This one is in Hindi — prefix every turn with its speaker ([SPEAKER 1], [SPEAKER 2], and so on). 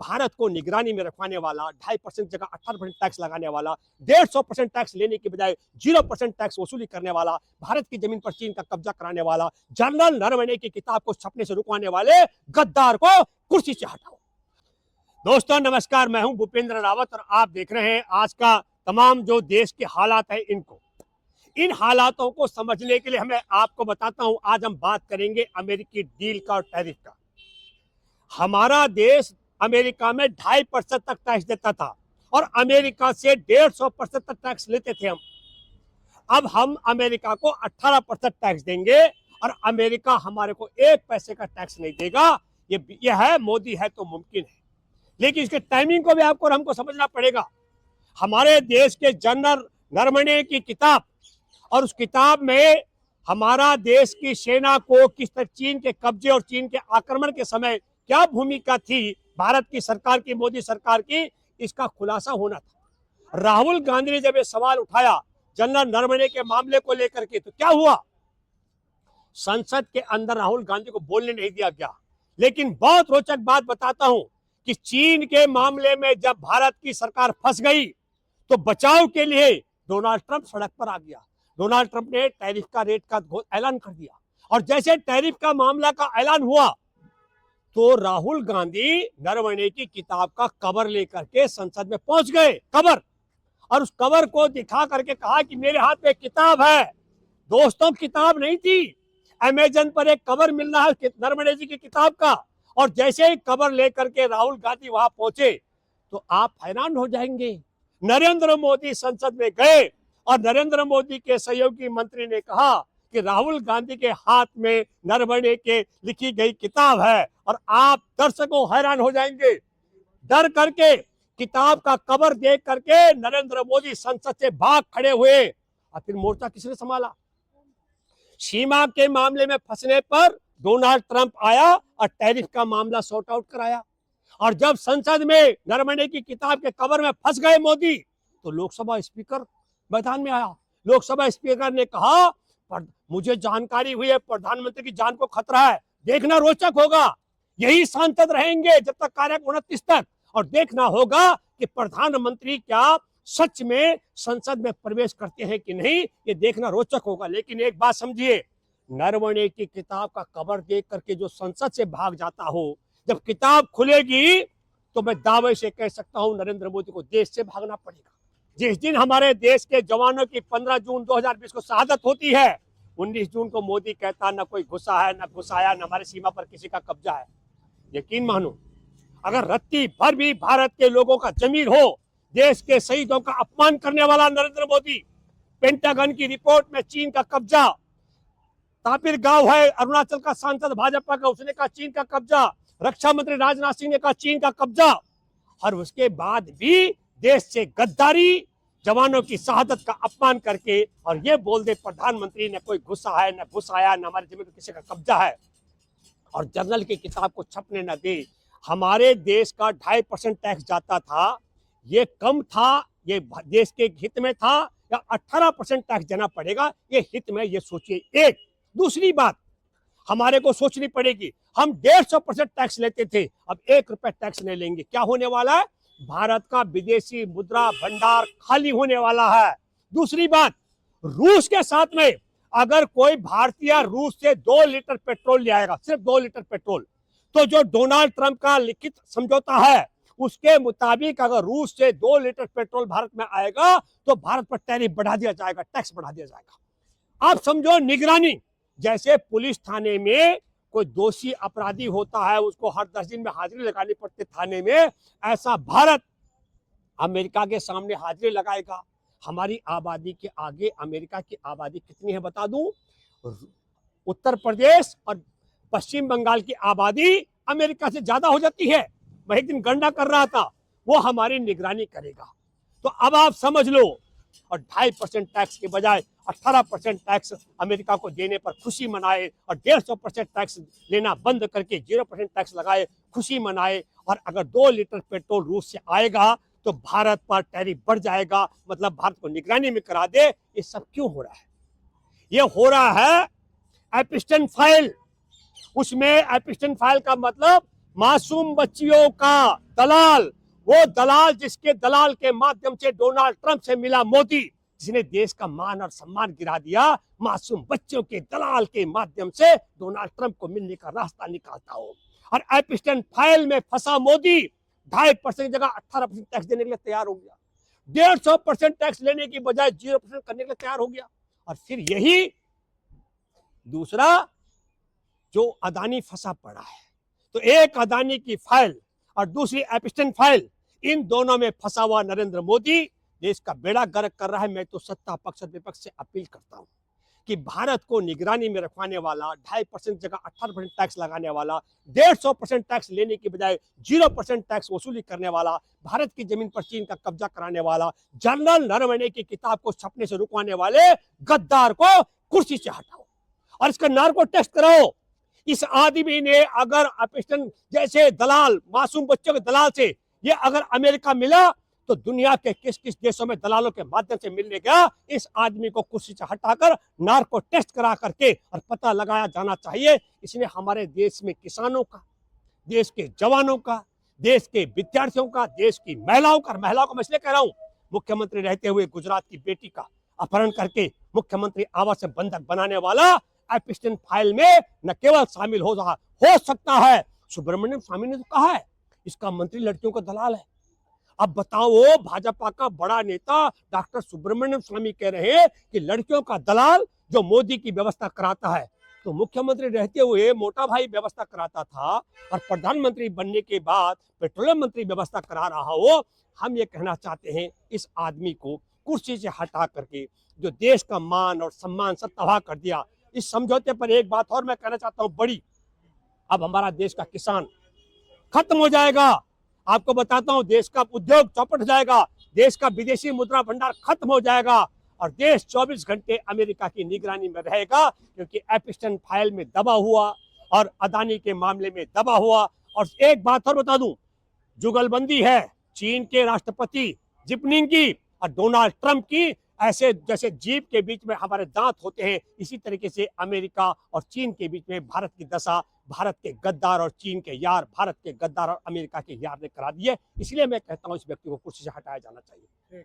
[SPEAKER 1] भारत को निगरानी में रखवाने वाला, 2.5% जगह 18% टैक्स लगाने वाला, 150% टैक्स लेने के बजाय 0% टैक्स वसूली करने वाला, भारत की जमीन पर चीन का कब्जा कराने वाला, जनरल नरवणे की किताब को छपने से रुकवाने वाले गद्दार को कुर्सी से हटाओ। दोस्तों नमस्कार, मैं हूं भूपेंद्र रावत और आप देख रहे हैं आज का तमाम जो देश के हालात है इन हालातों को समझने के लिए मैं आपको बताता हूं। आज हम बात करेंगे अमेरिकी डील का और टैरिफ का। हमारा देश अमेरिका में 2.5% तक टैक्स देता था और अमेरिका से 150% तक टैक्स लेते थे हम। अब हम अमेरिका को 18% टैक्स देंगे और अमेरिका हमारे को 1 पैसे का टैक्स नहीं देगा। ये है, मोदी है तो मुमकिन है, लेकिन इसके टाइमिंग को भी आपको और हमको समझना पड़ेगा। हमारे देश के जनरल नरवणे की किताब, और उस किताब में हमारा देश की सेना को किस तरह चीन के कब्जे और चीन के आक्रमण के समय क्या भूमिका थी भारत की सरकार की, मोदी सरकार की, इसका खुलासा होना था। राहुल गांधी ने जब ये सवाल उठाया जनरल नरवणे के मामले को लेकर के, तो क्या हुआ? संसद के अंदर राहुल गांधी को बोलने नहीं दिया गया। लेकिन बहुत रोचक बात बताता हूं कि चीन के मामले में जब भारत की सरकार फंस गई तो बचाव के लिए डोनाल्ड ट्रंप सड़क पर आ गया। डोनाल्ड ट्रंप ने टैरिफ का रेट का ऐलान कर दिया और जैसे टैरिफ का मामला का ऐलान हुआ तो राहुल गांधी नरवणे की किताब का कवर लेकर के संसद में पहुंच गए। कवर, और उस कवर को दिखा करके कहा कि मेरे हाथ में किताब है। दोस्तों, किताब नहीं थी, अमेजन पर एक कवर मिल रहा है नरवणे जी की किताब का। और जैसे ही कवर लेकर के राहुल गांधी वहां पहुंचे तो आप हैरान हो जाएंगे। नरेंद्र मोदी संसद में गए और नरेंद्र मोदी के सहयोगी मंत्री ने कहा कि राहुल गांधी के हाथ में नरवणे के लिखी गई किताब है। और आप दर्शकों हैरान हो जाएंगे। डर करके किताब का कवर देख करके नरेंद्र मोदी संसद से भाग खड़े हुए। और फिर मोर्चा किसने संभाला? सीमा के मामले में फंसने पर डोनाल्ड ट्रंप आया और टैरिफ का मामला सॉर्ट आउट कराया। और जब संसद में नरवणे की किताब के कवर में फंस गए मोदी, तो लोकसभा स्पीकर मैदान में आया। लोकसभा स्पीकर ने कहा, मुझे जानकारी हुई है प्रधानमंत्री की जान को खतरा है, देखना रोचक होगा। यही सांसद रहेंगे जब तक कार्यकाल 29 तक, और देखना होगा कि प्रधानमंत्री क्या सच में संसद में प्रवेश करते हैं कि नहीं, ये देखना रोचक होगा। लेकिन एक बात समझिए, नरवणे की किताब का कवर देख करके जो संसद से भाग जाता हो, जब किताब खुलेगी तो मैं दावे से कह सकता हूं नरेंद्र मोदी को देश से भागना पड़ेगा। जिस दिन हमारे देश के जवानों की 15 जून 2020 को शहादत होती है, 19 जून को मोदी कहता न कोई घुसा है, न घुसाया, न हमारी सीमा पर किसी का कब्जा है। यकीन मानो, अगर रत्ती भर भी भारत के लोगों का जमीर हो, देश के शहीदों का अपमान करने वाला नरेंद्र मोदी, पेंटागन की रिपोर्ट में चीन का कब्जा, तापिर गांव है अरुणाचल का सांसद भाजपा का, उसने कहा चीन का कब्जा, रक्षा मंत्री राजनाथ सिंह ने कहा चीन का कब्जा, और उसके बाद भी देश से गद्दारी, जवानों की शहादत का अपमान करके और ये बोल दे प्रधानमंत्री ने कोई घुसा है, न घुसाया, न हमारे जमीन पर किसी का कब्जा है, और जनरल की किताब को छपने न दे। हमारे देश का 2.5% टैक्स जाता था, ये कम था, ये देश के हित में था, या 18% टैक्स देना पड़ेगा, ये हित में, ये सोचिए। एक दूसरी बात हमारे को सोचनी पड़ेगी, हम 150% टैक्स लेते थे, अब 1 रुपए टैक्स नहीं लेंगे। क्या होने वाला है? भारत का विदेशी मुद्रा भंडार खाली होने वाला है। दूसरी बात, रूस के साथ में अगर कोई भारतीय रूस से 2 लीटर पेट्रोल ले आएगा, सिर्फ 2 लीटर पेट्रोल, तो जो डोनाल्ड ट्रंप का लिखित समझौता है उसके मुताबिक अगर रूस से 2 लीटर पेट्रोल भारत में आएगा तो भारत पर टैरिफ बढ़ा दिया जाएगा, टैक्स बढ़ा दिया जाएगा। आप समझो निगरानी, जैसे पुलिस थाने में कोई दोषी अपराधी होता है, उसको हर 10 दिन में हाजिरी लगानी पड़ती थाने में, ऐसा भारत अमेरिका के सामने हाजिरी लगाएगा। हमारी आबादी के आगे अमेरिका की आबादी कितनी है बता दूं? उत्तर प्रदेश और पश्चिम बंगाल की आबादी अमेरिका से ज्यादा हो जाती है। मैं एक दिन गणना कर रहा था, वो हमारी निगरानी करेगा। तो अब आप समझ लो, और 2.5% टैक्स के बजाय 18% टैक्स अमेरिका को देने पर खुशी मनाए, और 150% टैक्स लेना बंद करके 0% टैक्स लगाए, खुशी मनाए। और अगर 2 लीटर पेट्रोल रूस से आएगा तो भारत पर टैरिफ बढ़ जाएगा, मतलब भारत को निगरानी में करा दे। ये सब क्यों हो रहा है? ये हो रहा है एपिस्टन फाइल। उसमें एपिस्टन फाइल का मतलब मासूम बच्चियों का दलाल, वो दलाल जिसके दलाल के माध्यम से डोनाल्ड ट्रंप से मिला मोदी, जिसने देश का मान और सम्मान गिरा दिया, मासूम बच्चों के दलाल के माध्यम से डोनाल्ड ट्रंप को मिलने का रास्ता निकालता हो। और एपिस्टन फाइल में फंसा मोदी 2.5% की जगह 18% टैक्स देने के लिए तैयार हो गया, 150% टैक्स लेने की बजाय 0% करने के लिए तैयार हो गया। और फिर यही दूसरा जो अदानी फंसा पड़ा है, तो एक अदानी की फाइल और दूसरी एपिस्टन फाइल, इन दोनों में फंसा हुआ नरेंद्र मोदी देश का बेड़ा गर्क कर रहा है। मैं तो सत्ता पक्ष और विपक्ष से अपील करता हूं कि भारत को निगरानी में रखवाने वाला, 2.5% जगह 18% टैक्स लगाने वाला, 150% टैक्स लेने की बजाय 0% टैक्स वसूली करने वाला, भारत की जमीन पर चीन का कब्जा कराने वाला, जनरल नरवणे की किताब को छपने से रुकवाने वाले गद्दार को कुर्सी से हटाओ और इसका नार्को टेस्ट कराओ। इस आदमी ने अगर एपिस्टन जैसे दलाल, मासूम बच्चों के दलाल से ये अगर अमेरिका मिला, तो दुनिया के किस किस देशों में दलालों के माध्यम से मिलने गया। इस आदमी को कुर्सी से हटाकर नार्को टेस्ट करा करके और पता लगाया जाना चाहिए। इसने हमारे देश में किसानों का, देश के जवानों का, देश के विद्यार्थियों का, देश की महिलाओं का, महिलाओं को मैं इसलिए कह रहा हूं, मुख्यमंत्री रहते हुए गुजरात की बेटी का अपहरण करके मुख्यमंत्री आवास से बंधक बनाने वाला एपिस्टन फाइल में न केवल शामिल हो सकता है, सुब्रमण्यम स्वामी ने तो कहा है इसका मंत्री लड़कियों का दलाल है। अब बताओ, भाजपा का बड़ा नेता डॉक्टर सुब्रमण्यम स्वामी कह रहे हैं कि लड़कियों का दलाल जो मोदी की व्यवस्था कराता है, तो मुख्यमंत्री रहते हुए मोटा भाई व्यवस्था कराता था और प्रधानमंत्री बनने के बाद पेट्रोलियम मंत्री व्यवस्था करा रहा हो। हम ये कहना चाहते हैं, इस आदमी को कुर्सी से हटा करके जो देश का मान और सम्मान सब तबाह कर दिया। इस समझौते पर एक बात और मैं कहना चाहता हूं बड़ी, अब हमारा देश का किसान खत्म हो जाएगा। आपको बताता हूं, देश का उद्योग चौपट हो जाएगा, देश का विदेशी मुद्रा भंडार खत्म हो जाएगा और देश 24 घंटे अमेरिका की निगरानी में रहेगा, क्योंकि एपिस्टन फाइल में दबा हुआ और अदानी के मामले में दबा हुआ। और एक बात और बता दूं, जुगलबंदी है चीन के राष्ट्रपति जिनपिंग की और डोनाल्ड ट्रंप की। ऐसे जैसे जीभ के बीच में हमारे दांत होते हैं, इसी तरीके से अमेरिका और चीन के बीच में भारत की दशा, भारत के गद्दार और चीन के यार, भारत के गद्दार और अमेरिका के यार ने करा दी है। इसलिए मैं कहता हूं इस व्यक्ति को कुर्सी से हटाया जाना चाहिए।